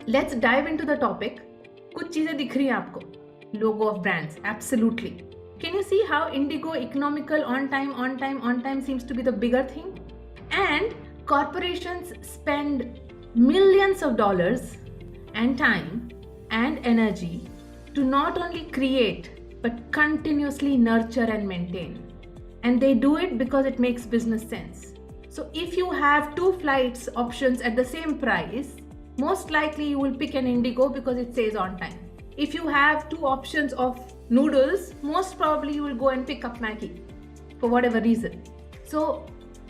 Let's dive into the topic. कुछ चीजें दिख रही हैं आपको? Logo of brands, absolutely. Can you see how Indigo, economical, on time seems to be the bigger thing? And corporations spend millions of dollars and time and energy to not only create but continuously nurture and maintain. And they do it because it makes business sense. So if you have two flights options at the same price, most likely you will pick an Indigo because it says on time. If you have two options of noodles, most probably you will go and pick up Maggie for whatever reason. So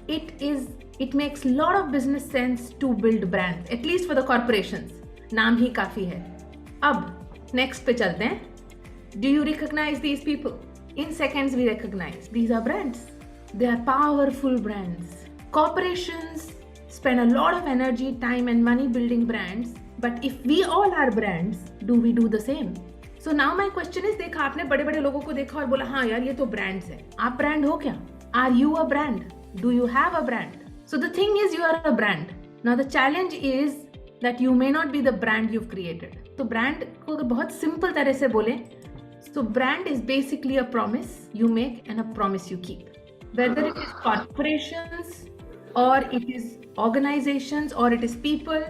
it makes a lot of business sense to build brands, at least for the corporations. नाम ही काफी है. अब next पे चलते हैं. Do you recognize these people? In seconds we recognize. These are brands. They are powerful brands. Corporations spend a lot of energy, time and money building brands. But if we all are brands, do we do the same? So now my question is, देखा आपने बड़े बड़े लोगों को देखा और बोला हाँ यार ये तो brands है. आप brand हो क्या? Are you a brand? Do you have a brand? So the thing is you are a brand. Now the challenge is that you may not be the brand you've created. तो brand को अगर बहुत simple तरह से बोलें, so brand is basically a promise you make and a promise you keep. Whether it is corporations or it is organizations or it is people,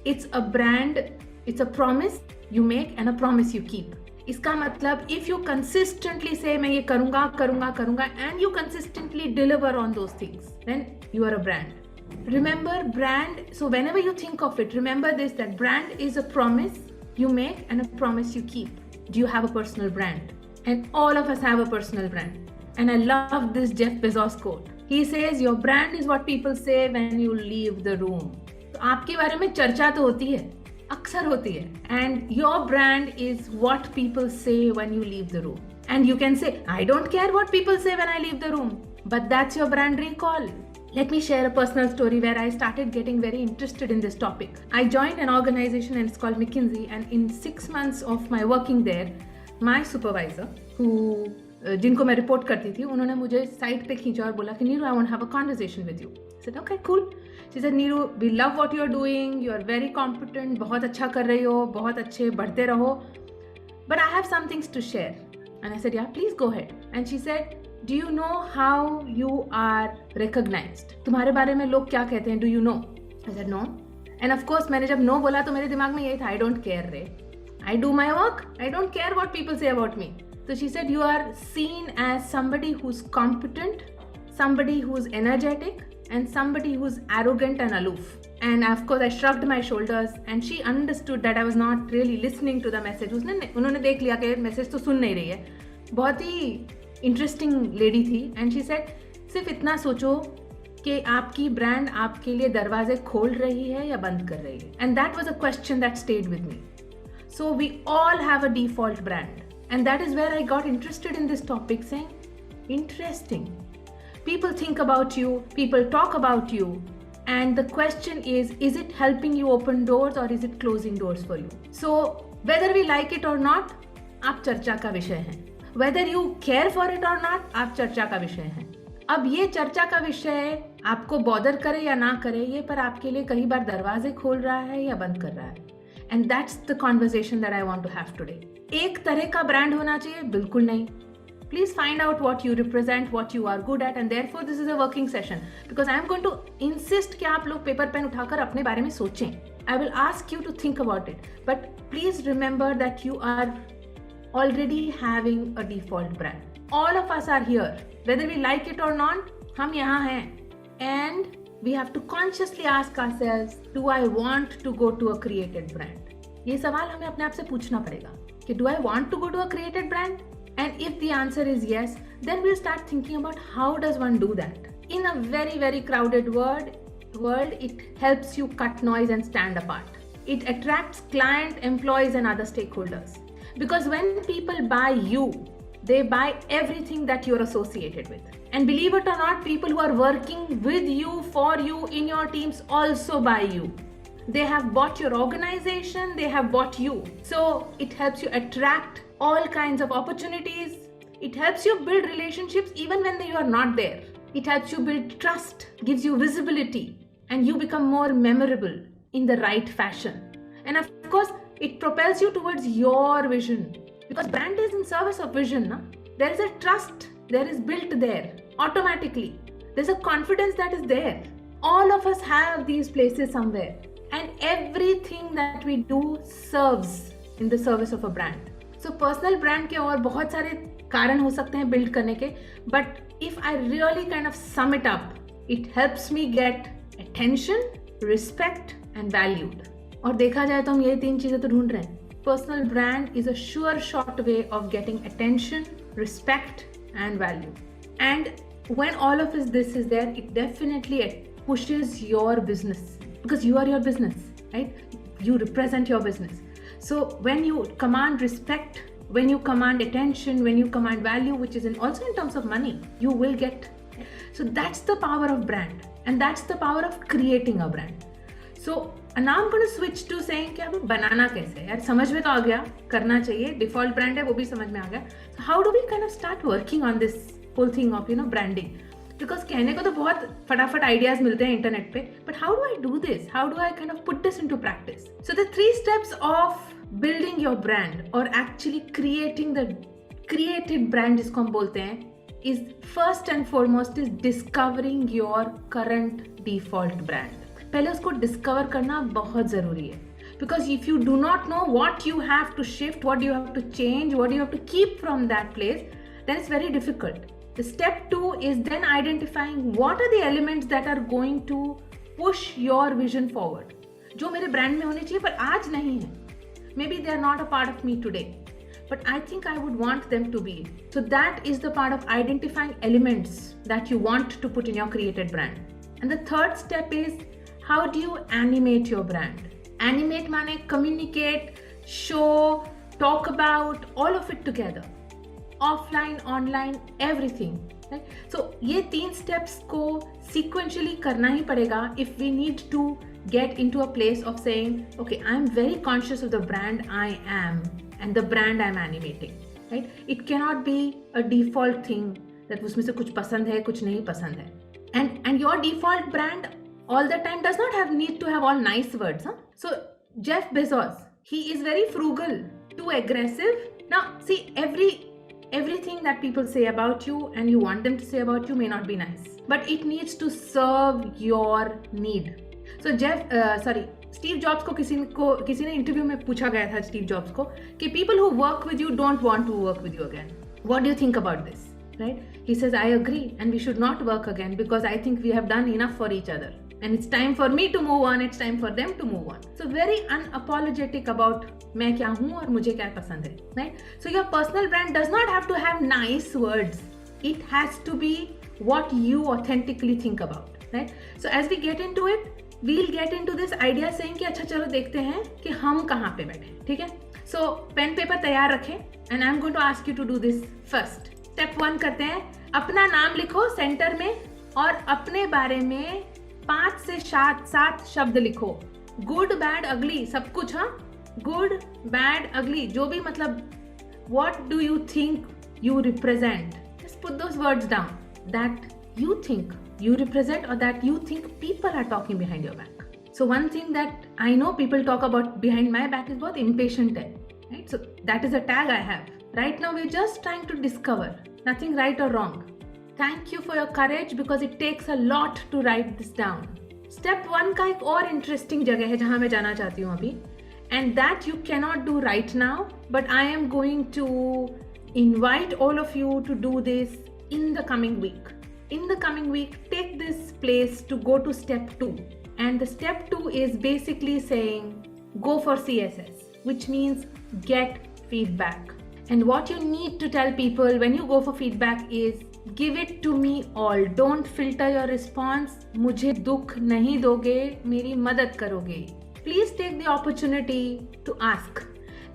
it's a brand, it's a promise you make and a promise you keep. इसका मतलब if you consistently say मैं ये करूँगा करूँगा करूँगा and you consistently deliver on those things, then you are a brand. Remember brand, so whenever you think of it, remember this, that brand is a promise you make and a promise you keep. Do you have a personal brand? And all of us have a personal brand. And I love this Jeff Bezos quote. He says, your brand is what people say when you leave the room. तो आपके बारे में चर्चा तो होती है, अक्सर होती है. And your brand is what people say when you leave the room. And you can say, I don't care what people say when I leave the room. But that's your brand recall. Let me share a personal story where I started getting very interested in this topic. I joined an organization and it's called McKinsey, and in 6 months of my working there, my supervisor, who जिनको मैं report करती थी, उन्होंने मुझे side पे खींचा और बोला कि Neeru, I want to have a conversation with you. I said, okay, cool. She said, Neeru, we love what you're doing. You're very competent. बहुत अच्छा कर रही हो, बहुत अच्छे बढ़ते रहो. But I have some things to share. And I said, yeah, please go ahead. And she said, do you know how you are recognized? तुम्हारे बारे में लोग क्या कहते हैं? Do you know? I said, no. And of course, मैंने जब no बोला तो मेरे दिमाग में यही था, I don't care रे. I do my work. I don't care what people say about me. So she said, you are seen as somebody who's competent, somebody who's energetic, and somebody who's arrogant and aloof. And of course, I shrugged my shoulders, and she understood that I was not really listening to the message. उन्होंने देख लिया कि message तो सुन नहीं रही है. बहुत ही interesting lady थी. And she said, सिर्फ इतना सोचो कि आपकी ब्रांड आपके लिए दरवाजे खोल रही है या बंद कर रही है. And that was a question that stayed with me. So we all have a default brand. And that is where I got interested in this topic, saying, interesting. People think about you, people talk about you, and the question is it helping you open doors or is it closing doors for you? So whether we like it or not, आप चर्चा का विषय हैं. Whether you care for it or not, आप चर्चा का विषय हैं. अब ये चर्चा का विषय आपको बॉदर करे या ना करे, ये पर आपके लिए कई बार दरवाजे खोल रहा है या बंद कर रहा है. And that's the conversation that I want to have today. एक तरह का ब्रांड होना चाहिए? बिल्कुल नहीं. Please find out what you represent, what you are good at, and therefore this is a working session because I am going to insist कि आप लोग पेपर पेन उठाकर अपने बारे में सोचें. I will ask you to think about it, but please remember that you are already having a default brand. All of us are here, whether we like it or not. हम यहाँ हैं, and we have to consciously ask ourselves, do I want to go to a created brand? ये सवाल हमें अपने आप से पूछना पड़ेगा कि do I want to go to a created brand? And if the answer is yes, then we'll start thinking about how does one do that. In a very, very crowded world, it helps you cut noise and stand apart. It attracts client, employees and other stakeholders. Because when people buy you, they buy everything that you're associated with. And believe it or not, people who are working with you, for you, in your teams also buy you. They have bought your organization, they have bought you. So it helps you attract all kinds of opportunities. It helps you build relationships even when you are not there. It helps you build trust, gives you visibility, and you become more memorable in the right fashion. And of course it propels you towards your vision, because brand is in service of vision. Na? There is a trust, there is built there automatically. There's a confidence that is there. All of us have these places somewhere, and everything that we do serves in the service of a brand. So personal brand के और बहुत सारे कारण हो सकते हैं build करने के, but if I really kind of sum it up, it helps me get attention, respect and valued. और देखा जाए तो हम ये तीन चीजें तो ढूंढ रहे हैं. Personal brand is a sure short way of getting attention, respect and value. And when all of this is there, it definitely pushes your business, because you are your business, right? You represent your business. So when you command respect, when you command attention, when you command value, which is also in terms of money, you will get. So that's the power of brand, and that's the power of creating a brand. So now I'm going to switch to saying कि अब बनाना कैसे, यार समझ में तो आ गया, करना चाहिए, default brand है वो भी समझ में आ गया. So how do we kind of start working on this whole thing of branding? Because कहने को तो बहुत फटाफट ideas मिलते हैं इंटरनेट पे, but how do I do this? How do I kind of put this into practice? So the 3 steps of building your brand or actually creating the created brand जिसको हम बोलते हैं, is first and foremost is discovering your current default brand. पहले उसको discover करना बहुत ज़रूरी है, because if you do not know what you have to shift, what you have to change, what you have to keep from that place, then it's very difficult. The step 2 is then identifying what are the elements that are going to push your vision forward. जो मेरे brand में होने चाहिए पर आज नहीं है. Maybe they are not a part of me today, but I think I would want them to be. So that is the part of identifying elements that you want to put in your created brand. And the third step is, how do you animate your brand? Animate माने communicate, show, talk about, all of it together. Offline, online, everything. Right? So ये 3 steps को sequentially करना ही पड़ेगा if we need to get into a place of saying, okay, I'm very conscious of the brand I am and the brand I'm animating. Right? It cannot be a default thing that उसमें से कुछ पसंद है, कुछ नहीं पसंद है. And your default brand all the time does not need to have all nice words. Huh? So Jeff Bezos, he is very frugal, too aggressive. Now see, everything that people say about you and you want them to say about you may not be nice, but it needs to serve your need. So Steve Jobs को किसी ने interview में पूछा गया था Steve Jobs को कि people who work with you don't want to work with you again. What do you think about this? Right? He says, I agree, and we should not work again because I think we have done enough for each other. And it's time for me to move on, it's time for them to move on. So very unapologetic about मैं क्या हूँ और मुझे क्या पसंद है. Right? So your personal brand does not have to have nice words. It has to be what you authentically think about. Right? So as we get into it, we'll get into this idea saying कि अच्छा चलो देखते हैं कि हम कहाँ पे बैठे, ठीक है? So pen paper तैयार रखें, and I'm going to ask you to do this first. Step 1 करते हैं. अपना नाम लिखो सेंटर में और अपने बारे में 5 से 7 शब्द लिखो. गुड बैड अगली सब कुछ. हाँ, गुड बैड अगली जो भी, मतलब what do you think you represent? Just put those words down that you think you represent or that you think people are talking behind your back. So one thing that I know people talk about behind my back is बहुत impatient है, right? So that is a tag I have. Right now we're just trying to discover, nothing right or wrong. Thank you for your courage because it takes a lot to write this down. Step 1 का एक और interesting जगह है जहाँ मैं जाना चाहती हूँ अभी, and that you cannot do right now, but I am going to invite all of you to do this in the coming week. In the coming week, take this place to go to step 2. And the step 2 is basically saying, go for CSS, which means get feedback. And what you need to tell people when you go for feedback is, give it to me all. Don't filter your response. मुझे दुख नहीं दोगे, मेरी मदद करोगे. Please take the opportunity to ask.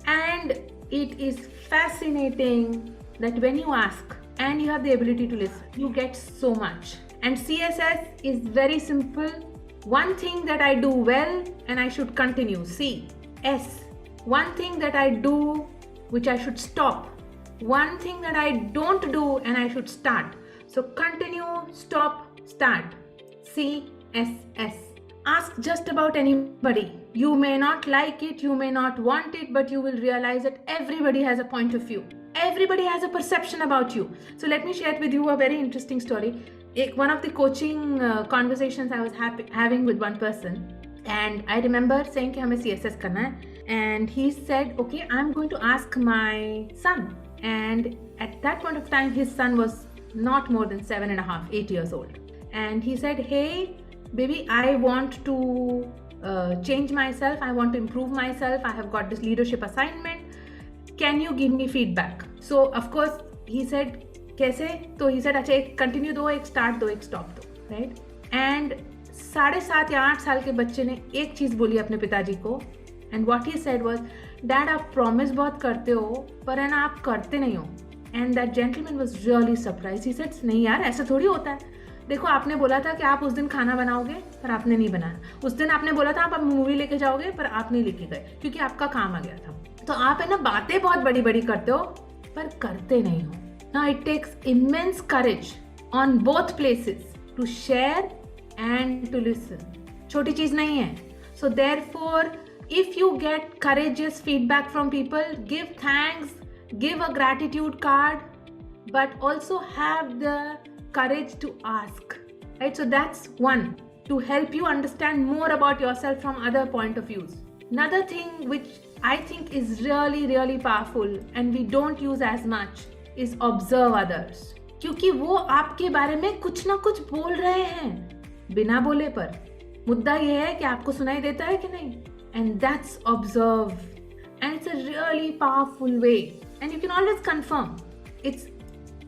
And it is fascinating that when you ask and you have the ability to listen, you get so much. And CSS is very simple. One thing that I do well and I should continue. C. S. One thing that I do which I should stop. One thing that I don't do and I should start. So continue, stop, start. C, S, S. Ask just about anybody. You may not like it, you may not want it, but you will realize that everybody has a point of view. Everybody has a perception about you. So let me share with you a very interesting story. One of the coaching conversations I was having with one person, and I remember saying कि हमें CSS करना है, and he said, okay, I'm going to ask my son. And at that point of time, his son was not more than 7.5, 8 years old. And he said, hey, baby, I want to change myself. I want to improve myself. I have got this leadership assignment. Can you give me feedback? So, of course, he said, कैसे? तो he said, अच्छा, एक continue दो, एक start दो, एक stop दो, right? And 7.5 या 8 साल के बच्चे ने एक चीज़ बोली अपने पिताजी को, and what he said was, Dad, आप promise बहुत करते हो, पर है ना आप करते नहीं हो. And that gentleman was really surprised. He said, नहीं यार, ऐसा थोड़ी होता है. देखो, आपने बोला था कि आप उस दिन खाना बनाओगे, पर आपने नहीं बनाया. उस दिन आपने बोला था आप मूवी लेके जाओगे, पर आप नहीं लेके गए क्योंकि आपका काम आ गया था. तो आप है ना बातें बहुत बड़ी बड़ी करते हो, पर करते नहीं हो. Now it takes immense courage on both places to share and to listen. छोटी चीज नहीं है. So therefore, if you get courageous feedback from people, give thanks, give a gratitude card, but also have the courage to ask, right? So that's one, to help you understand more about yourself from other point of views. Another thing which I think is really, really powerful and we don't use as much is observe others. क्योंकि वो आपके बारे में कुछ ना कुछ बोल रहे हैं बिना बोले पर. मुद्दा ये है कि आपको सुनाई देता है कि नहीं. And that's observe. And it's a really powerful way. And you can always confirm. It's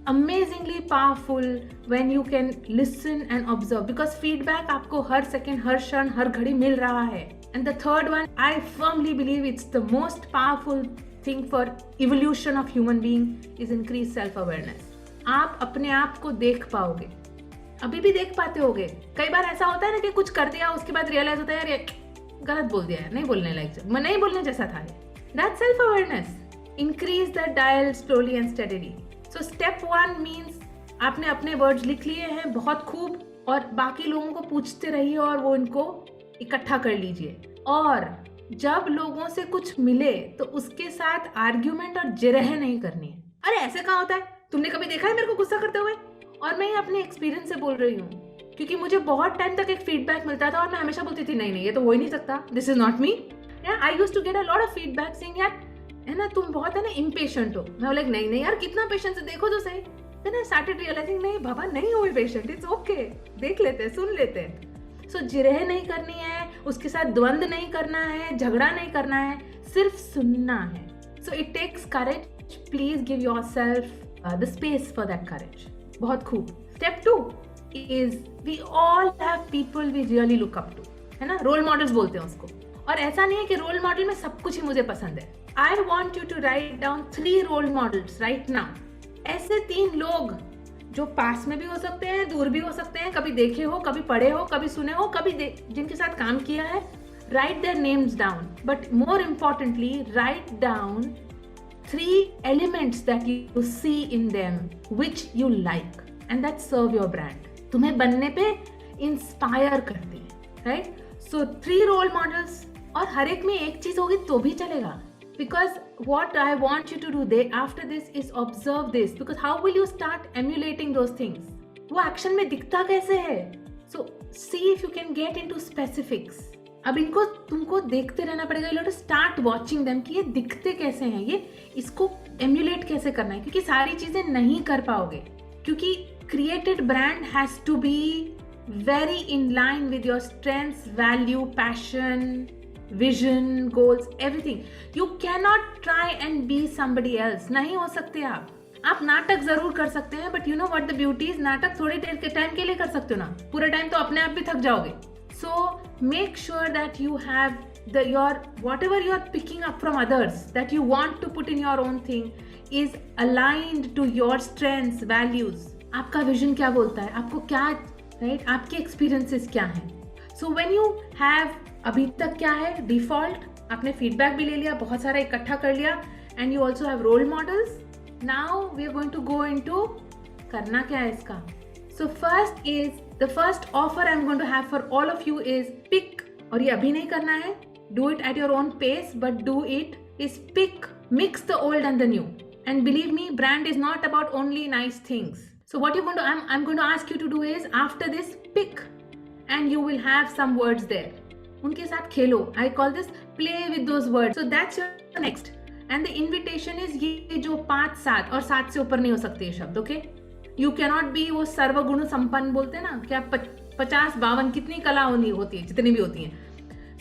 amazingly powerful when you can listen and observe. Because feedback आपको हर second, हर क्षण, हर घड़ी मिल रहा है. And the third one, I firmly believe it's the most powerful thing for evolution of human being is increased self-awareness. आप अपने आप को देख पाओगे. अभी भी देख पाते होगे. कई बार ऐसा होता है ना कि कुछ कर दिया, उसके बाद रियलाइज होता है यार गलत बोल दिया है, नहीं बोलने जैसा था. That's self-awareness. Increase the dial slowly and steadily. So step 1 means आपने अपने वर्ड्स लिख लिए हैं बहुत खूब, और बाकी लोगों को पूछते रहिए और वो इनको इकट्ठा कर लीजिए. और जब लोगों से कुछ मिले तो उसके साथ आर्ग्यूमेंट और जिरह नहीं करनी है. अरे ऐसे कहाँ होता है, तुमने कभी देखा है मेरे को गुस्सा करते हुए? और मैं अपने एक्सपीरियंस से बोल रही हूँ, क्योंकि मुझे बहुत टाइम तक एक फीडबैक मिलता था और मैं हमेशा बोलती थी नहीं ये तो हो ही नहीं सकता, this is not me. I used to get a lot of feedback saying यार है ना तुम बहुत है ना इम्पेशेंट हो. मैं लाइक नहीं यार कितना पेशेंस है, देखो तो सही. देन आई स्टार्टेड रियलाइजिंग नहीं बाबा नहीं हो पेशेंट, इट्स ओके, देख लेते हैं, सुन लेते हैं. सो जिरह नहीं करनी है, उसके साथ द्वंद नहीं करना है, झगड़ा नहीं करना है, सिर्फ सुनना है. So it takes courage. Please give yourself the space for that courage. बहुत खूब. Step 2 is we all have people we really look up to, है ना, रोल मॉडल्स बोलते हैं उसको. और ऐसा नहीं है कि रोल मॉडल में सब कुछ ही मुझे पसंद है. I want you to write down 3 role models right now. ऐसे 3 लोग जो पास में भी हो सकते हैं, दूर भी हो सकते हैं, कभी देखे हो, कभी पढ़े हो, कभी सुने हो, कभी जिनके साथ काम किया है. Write their names down, but more importantly, write down 3 elements that you see in them which you like and that serve your brand. तुम्हें बनने पे इंस्पायर करते हैं, राइट? सो 3 रोल मॉडल्स, और हर एक में एक चीज होगी तो भी चलेगा. Because what I want you to do they after this is observe this. Because how will you start emulating those things? वो एक्शन में दिखता कैसे है? So see if you can get into specifics. अब इनको तुमको देखते रहना पड़ेगा. You have to start watching them कि ये दिखते कैसे हैं, ये इसको एम्यूलेट कैसे करना है, क्योंकि सारी चीजें नहीं कर पाओगे. क्योंकि created brand has to be very in line with your strengths, value, passion, vision, goals, everything. You cannot try and be somebody else. नहीं हो सकते आप नाटक जरूर कर सकते हैं, but you know what the beauty is, नाटक थोड़ी देर के टाइम के लिए कर सकते हो ना, पूरा टाइम तो अपने आप भी थक जाओगे. So make sure that you have your whatever you are picking up from others that you want to put in your own thing is aligned to your strengths, values. आपका विजन क्या बोलता है, आपको क्या, राइट, आपके experiences क्या हैं. So when you have, अभी तक क्या है डिफॉल्ट, आपने फीडबैक भी ले लिया, बहुत सारा इकट्ठा कर लिया, and you also have role models. Now we are going to go into करना क्या है इसका. सो फर्स्ट इज The first offer I'm going to have for all of you is pick, और ये अभी नहीं करना है, do it at your own pace, but do it, is pick, mix the old and the new. And believe me, brand is not about only nice things. So what I'm going to ask you to do is, after this, pick, and you will have some words there. उनके साथ खेलो. I call this play with those words. So that's your next. And the invitation is ये जो 5, 7 और 7 से ऊपर नहीं हो सकते ये शब्द, okay? You cannot be वो सर्वगुण संपन्न बोलते हैं ना, क्या 50, 52 कितनी कला होती है, जितनी भी होती हैं.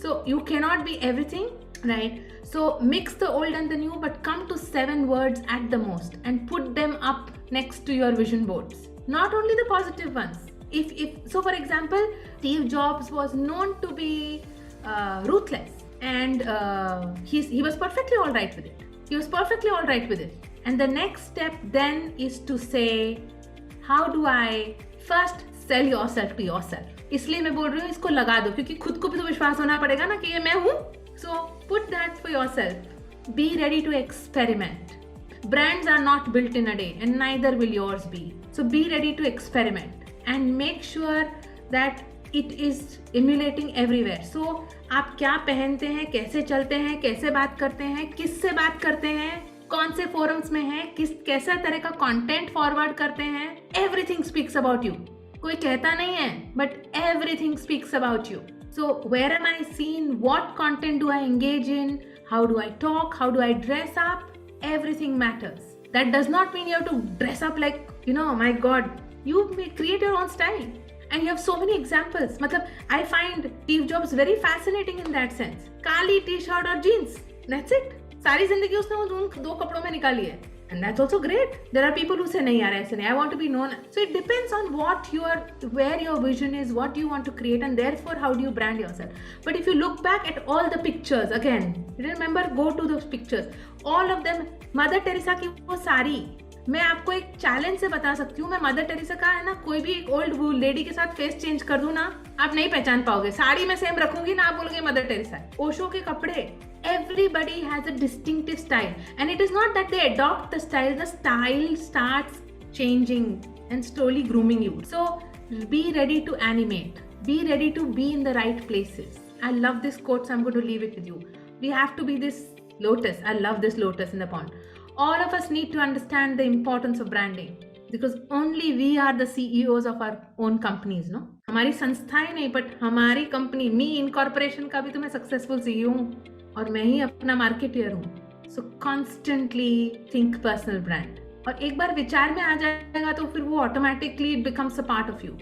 So you cannot be everything, right? So mix the old and the new, but come to 7 words at the most and put them up next to your vision boards. Not only the positive ones. If so, for example, Steve Jobs was known to be ruthless, and he was perfectly all right with it. He was perfectly all right with it. And the next step then is to say, how do I first sell yourself to yourself? इसलिए मैं बोल रही हूँ इसको लगा दो, क्योंकि खुद को भी तो विश्वास होना पड़ेगा ना कि ये मैं हूँ. So put that for yourself. Be ready to experiment. Brands are not built in a day, and neither will yours be. So be ready to experiment and make sure that it is emulating everywhere. So आप क्या पहनते हैं, कैसे चलते हैं, कैसे बात करते हैं, किससे बात करते हैं, कौन से फोरम्स में हैं, कैसा तरह का कंटेंट फॉरवर्ड करते हैं, everything speaks about you. कोई कहता नहीं है, but everything speaks about you. So where am I seen? What content do I engage in? How do I talk? How do I dress up? Everything matters. That does not mean you have to dress up like, my God. You may create your own style. And you have so many examples. मतलब, I find Steve Jobs very fascinating in that sense. काली t-shirt और jeans. That's it. सारी जिंदगी उसने उन 2 कपड़ों में निकाली है. And that's also great. There are people who say, nahi yaar, aise nahi. I want to be known. So it depends on where your vision is, what you want to create, and therefore how do you brand yourself. But if you look back at all the pictures, again, remember, go to those pictures. All of them, Mother Teresa की वो सारी, मैं आपको एक challenge से बता सकती हूँ. मैं मदर टेरेसा का है ना, कोई भी एक ओल्ड लेडी के साथ फेस चेंज कर दूं ना, आप नहीं पहचान पाओगे. साड़ी में सेम रखूंगी ना, आप बोलोगे मदर टेरेसा. ओशो के कपड़े, everybody has a distinctive style, and it is not that they adopt the style starts changing and slowly grooming you. So be ready to animate, be ready to be in the right places. I love this quote, so I'm going to leave it with you. We have to be this lotus. I love this lotus in the pond. All of us need to understand the importance of branding, because only we are the CEOs of our own companies, no? हमारी संस्थाएं नहीं, but हमारी company, मी incorporation का भी तो मैं successful CEO हूँ, और मैं ही अपना मार्केटियर हूँ. सो कॉन्स्टेंटली थिंक पर्सनल ब्रांड, और एक बार विचार में आ जाएगा तो फिर वो automatically it becomes a part of you.